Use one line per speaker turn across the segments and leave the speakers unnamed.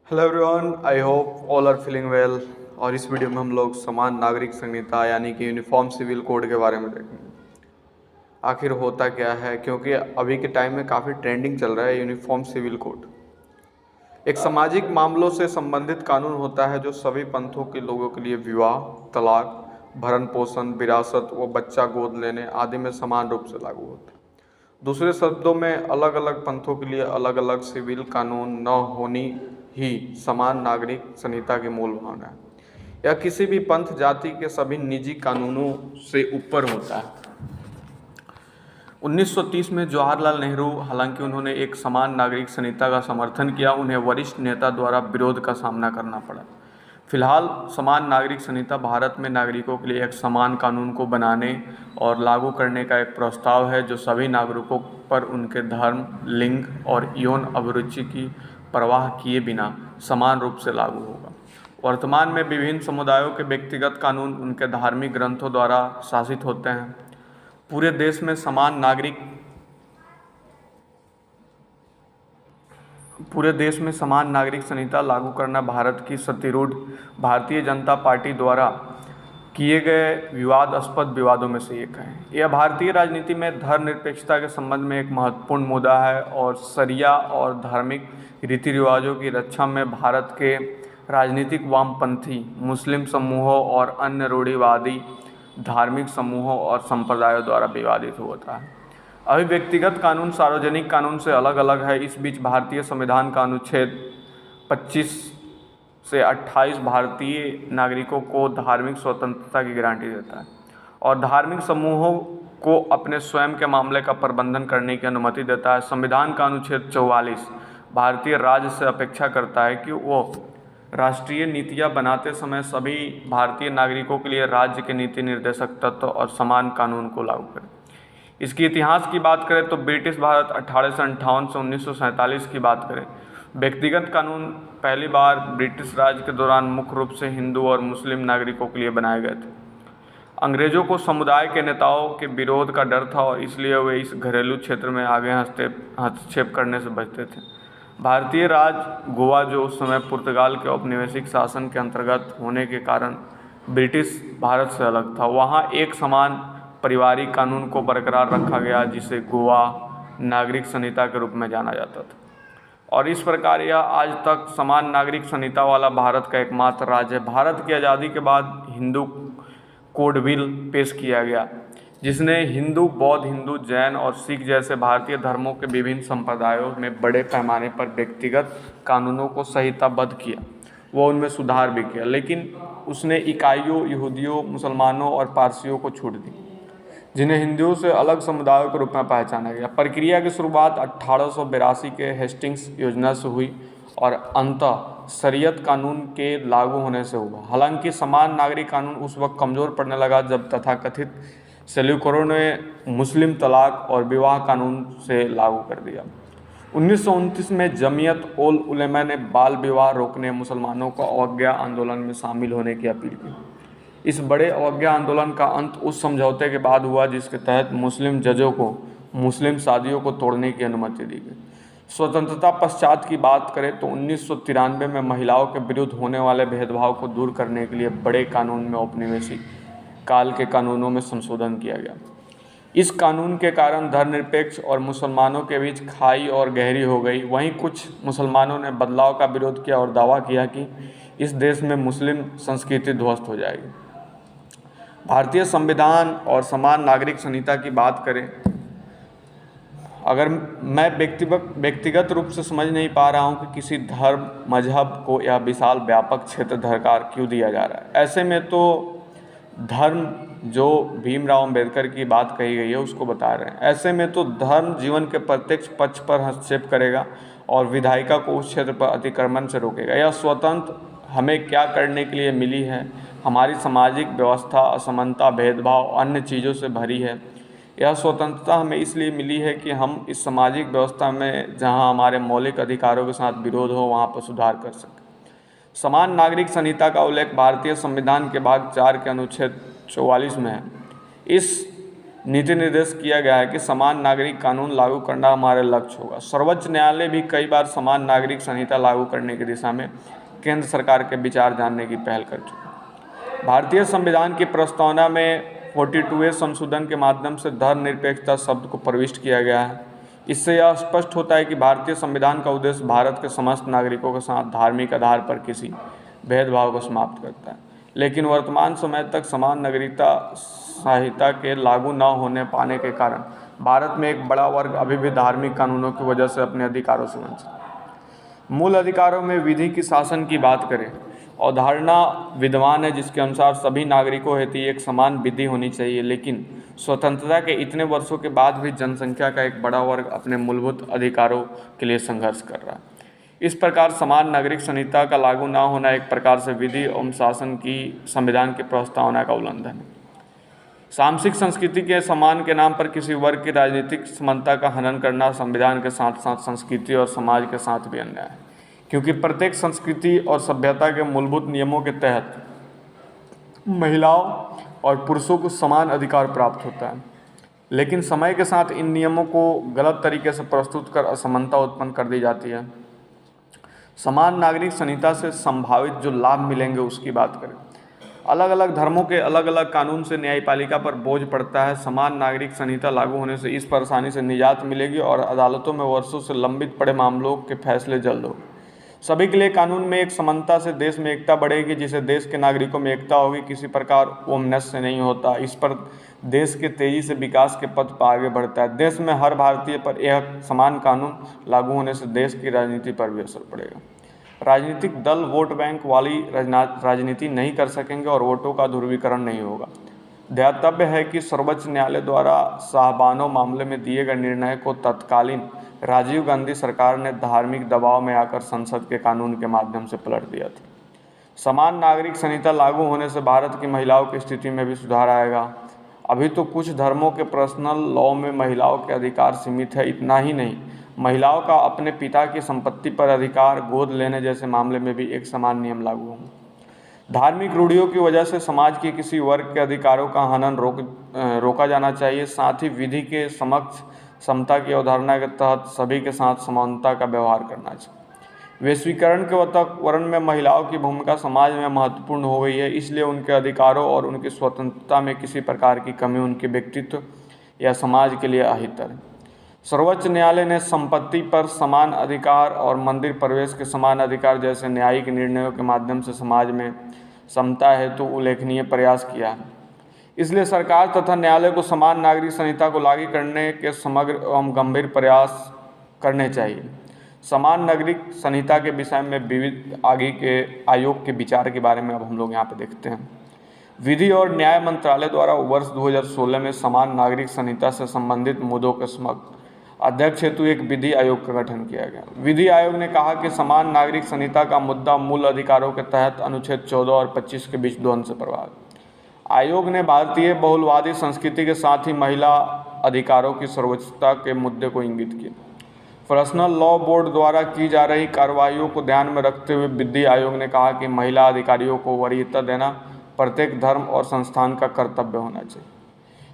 Hello everyone, I hope all are feeling well. और इस video में हम लोग समान नागरिक संहिता यानी कि यूनिफॉर्म सिविल कोड के बारे में देखेंगे। आखिर होता क्या है, क्योंकि अभी के टाइम में काफ़ी ट्रेंडिंग चल रहा है यूनिफॉर्म सिविल कोड। एक सामाजिक मामलों से संबंधित कानून होता है जो सभी पंथों के लोगों के लिए विवाह, तलाक, भरण पोषण, विरासत व बच्चा गोद लेने आदि में समान रूप से लागू होता है। दूसरे शब्दों में अलग अलग पंथों के लिए अलग अलग सिविल कानून न होनी ही समान नागरिक संहिता की मूल भावना है। यह किसी भी पंथ जाति के सभी निजी कानूनों से ऊपर होता है। 1930 में जवाहरलाल नेहरू, हालांकि उन्होंने एक समान नागरिक संहिता का समर्थन किया, उन्हें वरिष्ठ नेता द्वारा विरोध का सामना करना पड़ा। फिलहाल समान नागरिक संहिता भारत में नागरिकों के लिए एक समान कानून को बनाने और लागू करने का एक प्रस्ताव है जो सभी नागरिकों पर उनके धर्म, लिंग और यौन अभिरुचि की परवाह किए बिना समान रूप से लागू होगा। वर्तमान में विभिन्न समुदायों के व्यक्तिगत कानून उनके धार्मिक ग्रंथों द्वारा शासित होते हैं। पूरे देश में समान नागरिक संहिता लागू करना भारत की सत्तारूढ़ भारतीय जनता पार्टी द्वारा किए गए विवादास्पद विवादों में से एक है। यह भारतीय राजनीति में धर्मनिरपेक्षता के संबंध में एक महत्वपूर्ण मुद्दा है और शरिया और धार्मिक रीति रिवाजों की रक्षा में भारत के राजनीतिक वामपंथी, मुस्लिम समूहों और अन्य रूढ़िवादी धार्मिक समूहों और संप्रदायों द्वारा विवादित होता है। अभी व्यक्तिगत कानून सार्वजनिक कानून से अलग अलग है। इस बीच भारतीय संविधान का अनुच्छेद 25 से 28 भारतीय नागरिकों को धार्मिक स्वतंत्रता की गारंटी देता है और धार्मिक समूहों को अपने स्वयं के मामले का प्रबंधन करने की अनुमति देता है। संविधान का अनुच्छेद 44 भारतीय राज्य से अपेक्षा करता है कि वो राष्ट्रीय नीतियाँ बनाते समय सभी भारतीय नागरिकों के लिए राज्य के नीति निर्देशक तत्व और समान कानून को लागू करें। इसके इतिहास की बात करें तो ब्रिटिश भारत 1858 से 1947 की बात करें, व्यक्तिगत कानून पहली बार ब्रिटिश राज के दौरान मुख्य रूप से हिंदू और मुस्लिम नागरिकों के लिए बनाए गए थे। अंग्रेजों को समुदाय के नेताओं के विरोध का डर था और इसलिए वे इस घरेलू क्षेत्र में आगे हस्तक्षेप करने से बचते थे। भारतीय राज गोवा, जो उस समय पुर्तगाल के औपनिवेशिक शासन के अंतर्गत होने के कारण ब्रिटिश भारत से अलग था, वहाँ एक समान पारिवारिक कानून को बरकरार रखा गया जिसे गोवा नागरिक संहिता के रूप में जाना जाता था और इस प्रकार यह आज तक समान नागरिक संहिता वाला भारत का एकमात्र राज्य है। भारत की आज़ादी के बाद हिंदू कोड बिल पेश किया गया जिसने हिंदू, बौद्ध, हिंदू, जैन और सिख जैसे भारतीय धर्मों के विभिन्न संप्रदायों में बड़े पैमाने पर व्यक्तिगत कानूनों को संहिताबद्ध किया। वो उनमें सुधार भी किया, लेकिन उसने इकाइयों, यहूदियों, मुसलमानों और पारसियों को छूट दी जिन्हें हिंदुओं से अलग समुदायों के रूप में पहचाना गया। प्रक्रिया की शुरुआत 1882 के हेस्टिंग्स योजना से हुई और अंततः शरीयत कानून के लागू होने से हुआ। हालांकि समान नागरिक कानून उस वक्त कमज़ोर पड़ने लगा जब तथाकथित सेल्यूकरों ने मुस्लिम तलाक और विवाह कानून से लागू कर दिया। 1929 में जमीयत उल उलमा ने बाल विवाह रोकने मुसलमानों को अवज्ञा आंदोलन में शामिल होने की अपील की। इस बड़े अवज्ञा आंदोलन का अंत उस समझौते के बाद हुआ जिसके तहत मुस्लिम जजों को मुस्लिम शादियों को तोड़ने की अनुमति दी गई। स्वतंत्रता पश्चात की बात करें तो 1993 में महिलाओं के विरुद्ध होने वाले भेदभाव को दूर करने के लिए बड़े कानून में औपनिवेशिक काल के कानूनों में संशोधन किया गया। इस कानून के कारण धर्मनिरपेक्ष और मुसलमानों के बीच खाई और गहरी हो गई। वहीं कुछ मुसलमानों ने बदलाव का विरोध किया और दावा किया कि इस देश में मुस्लिम संस्कृति ध्वस्त हो जाएगी। भारतीय संविधान और समान नागरिक संहिता की बात करें, अगर मैं व्यक्तिगत रूप से समझ नहीं पा रहा हूं कि किसी धर्म, मजहब को यह विशाल व्यापक क्षेत्र अधिकार क्यों दिया जा रहा है। ऐसे में तो धर्म, जो भीमराव अंबेडकर की बात कही गई है उसको बता रहे हैं, ऐसे में तो धर्म जीवन के प्रत्यक्ष पक्ष पर हस्तक्षेप करेगा और विधायिका को उस क्षेत्र पर अतिक्रमण से रोकेगा। यह स्वतंत्र हमें क्या करने के लिए मिली है? हमारी सामाजिक व्यवस्था असमानता, भेदभाव, अन्य चीज़ों से भरी है। यह स्वतंत्रता हमें इसलिए मिली है कि हम इस सामाजिक व्यवस्था में जहां हमारे मौलिक अधिकारों के साथ विरोध हो वहां पर सुधार कर सकें। समान नागरिक संहिता का उल्लेख भारतीय संविधान के भाग 4 के अनुच्छेद 44 में है। इस नीति निर्देश किया गया है कि समान नागरिक कानून लागू करना हमारा लक्ष्य होगा। सर्वोच्च न्यायालय भी कई बार समान नागरिक संहिता लागू करने की दिशा में केंद्र सरकार के विचार जानने की पहल कर चुका है। भारतीय संविधान की प्रस्तावना में 42वें संशोधन के माध्यम से धर्मनिरपेक्षता शब्द को प्रविष्ट किया गया है। इससे यह स्पष्ट होता है कि भारतीय संविधान का उद्देश्य भारत के समस्त नागरिकों के साथ धार्मिक आधार पर किसी भेदभाव को समाप्त करता है। लेकिन वर्तमान समय तक समान नागरिकता संहिता के लागू न होने पाने के कारण भारत में एक बड़ा वर्ग अभी भी धार्मिक कानूनों की वजह से अपने अधिकारों से वंचित है। मूल अधिकारों में विधि की शासन की बात करें, अवधारणा विद्यमान है जिसके अनुसार सभी नागरिकों हेतु एक समान विधि होनी चाहिए, लेकिन स्वतंत्रता के इतने वर्षों के बाद भी जनसंख्या का एक बड़ा वर्ग अपने मूलभूत अधिकारों के लिए संघर्ष कर रहा है। इस प्रकार समान नागरिक संहिता का लागू न होना एक प्रकार से विधि एवं शासन की संविधान की प्रस्तावना का उल्लंघन है। सामाजिक संस्कृति के सम्मान के नाम पर किसी वर्ग की राजनीतिक समानता का हनन करना संविधान के साथ साथ संस्कृति और समाज के साथ भी अन्याय है, क्योंकि प्रत्येक संस्कृति और सभ्यता के मूलभूत नियमों के तहत महिलाओं और पुरुषों को समान अधिकार प्राप्त होता है। लेकिन समय के साथ इन नियमों को गलत तरीके से प्रस्तुत कर असमानता उत्पन्न कर दी जाती है। समान नागरिक संहिता से संभावित जो लाभ मिलेंगे उसकी बात करें। अलग अलग धर्मों के अलग अलग कानून से न्यायपालिका पर बोझ पड़ता है। समान नागरिक संहिता लागू होने से इस परेशानी से निजात मिलेगी और अदालतों में वर्षों से लंबित पड़े मामलों के फैसले जल्द होंगे। सभी के लिए कानून में एक समानता से देश में एकता बढ़ेगी, जिससे देश के नागरिकों में एकता होगी। किसी प्रकार वैमनस्य नहीं होता। इस पर देश के तेजी से विकास के पथ पर आगे बढ़ता है। देश में हर भारतीय पर यह समान कानून लागू होने से देश की राजनीति पर भी असर पड़ेगा। राजनीतिक दल वोट बैंक वाली राजनीति नहीं कर सकेंगे और वोटों का ध्रुवीकरण नहीं होगा। ध्यातव्य है कि सर्वोच्च न्यायालय द्वारा शाहबानो मामले में दिए गए निर्णय को तत्कालीन राजीव गांधी सरकार ने धार्मिक दबाव में आकर संसद के कानून के माध्यम से पलट दिया था। समान नागरिक संहिता लागू होने से भारत की महिलाओं की स्थिति में भी सुधार आएगा। अभी तो कुछ धर्मों के पर्सनल लॉ में महिलाओं के अधिकार सीमित है। इतना ही नहीं, महिलाओं का अपने पिता की संपत्ति पर अधिकार, गोद लेने जैसे मामले में भी एक समान नियम लागू होंगे। धार्मिक रूढ़ियों की वजह से समाज के किसी वर्ग के अधिकारों का हनन रोका जाना चाहिए। साथ ही विधि के समक्ष समता की अवधारणा के तहत सभी के साथ समानता का व्यवहार करना चाहिए। वैश्वीकरण के वातावरण में महिलाओं की भूमिका समाज में महत्वपूर्ण हो गई है, इसलिए उनके अधिकारों और उनकी स्वतंत्रता में किसी प्रकार की कमी उनके व्यक्तित्व या समाज के लिए अहितकर है। सर्वोच्च न्यायालय ने संपत्ति पर समान अधिकार और मंदिर प्रवेश के समान अधिकार जैसे न्यायिक निर्णयों के माध्यम से समाज में समता हेतु उल्लेखनीय प्रयास किया है। इसलिए सरकार तथा न्यायालय को समान नागरिक संहिता को लागू करने के समग्र एवं गंभीर प्रयास करने चाहिए। समान नागरिक संहिता के विषय में विविध आगे के आयोग के विचार के बारे में अब हम लोग यहाँ पर देखते हैं। विधि और न्याय मंत्रालय द्वारा वर्ष 2016 में समान नागरिक संहिता से संबंधित मुद्दों के समग्र अध्यक्ष हेतु एक विधि आयोग का गठन किया गया। विधि आयोग ने कहा कि समान नागरिक संहिता का मुद्दा मूल अधिकारों के तहत अनुच्छेद 14 और 25 के बीच द्वंद्व से प्रभावित। आयोग ने भारतीय बहुलवादी संस्कृति के साथ ही महिला अधिकारों की सर्वोच्चता के मुद्दे को इंगित किया। पर्सनल लॉ बोर्ड द्वारा की जा रही कार्रवाइयों को ध्यान में रखते हुए विधि आयोग ने कहा कि महिला अधिकारियों को वरीयता देना प्रत्येक धर्म और संस्थान का कर्तव्य होना चाहिए।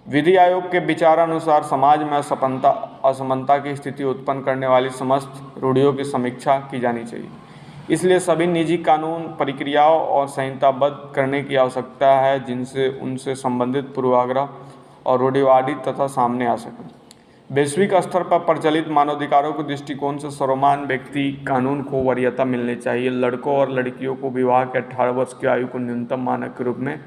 विधि आयोग के विचारानुसार समाज में असमानता की स्थिति उत्पन्न करने वाली समस्त रूढ़ियों की समीक्षा की जानी चाहिए। इसलिए सभी निजी कानून प्रक्रियाओं और संहिताबद्ध करने की आवश्यकता है जिनसे उनसे संबंधित पूर्वाग्रह और रूढ़िवादी तथा सामने आ सके। वैश्विक स्तर पर प्रचलित मानवाधिकारों के दृष्टिकोण से सर्वमान्य व्यक्ति कानून को वरीयता मिलनी चाहिए। लड़कों और लड़कियों को विवाह के 18 वर्ष की आयु को न्यूनतम मानक के रूप में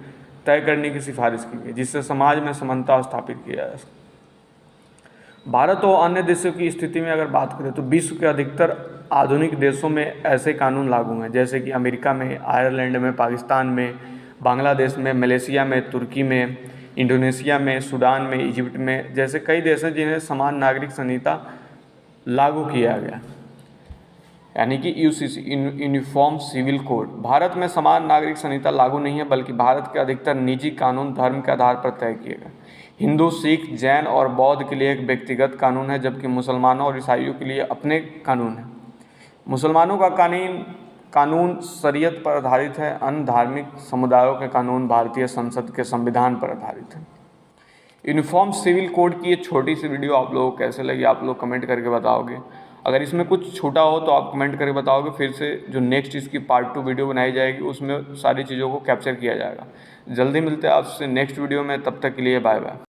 तय करने की सिफारिश की गई, जिससे समाज में समानता स्थापित किया जा सके। भारत और अन्य देशों की स्थिति में अगर बात करें तो विश्व के अधिकतर आधुनिक देशों में ऐसे कानून लागू हैं, जैसे कि अमेरिका में, आयरलैंड में, पाकिस्तान में, बांग्लादेश में, मलेशिया में, तुर्की में, इंडोनेशिया में, सूडान में, इजिप्ट में जैसे कई देश हैं जिन्हें समान नागरिक संहिता लागू किया गया, यानी कि UCC uniform civil code. Bharat में समान नागरिक संहिता लागू नहीं है, बल्कि भारत के अधिकतर निजी कानून धर्म के आधार पर तय किए गए। हिंदू, सिख, जैन और बौद्ध के लिए एक व्यक्तिगत कानून है, जबकि मुसलमानों और ईसाइयों के लिए अपने कानून हैं। मुसलमानों का कानून शरीयत पर आधारित है। अन्य धार्मिक समुदायों के कानून भारतीय संसद के संविधान पर आधारित है। यूनिफॉर्म सिविल कोड की ये छोटी सी वीडियो आप लोगों को कैसे लगी, आप लोग कमेंट करके बताओगे। अगर इसमें कुछ छूटा हो तो आप कमेंट करके बताओगे, फिर से जो नेक्स्ट इसकी पार्ट 2 वीडियो बनाई जाएगी उसमें सारी चीज़ों को कैप्चर किया जाएगा। जल्दी मिलते हैं आपसे नेक्स्ट वीडियो में, तब तक के लिए बाय बाय।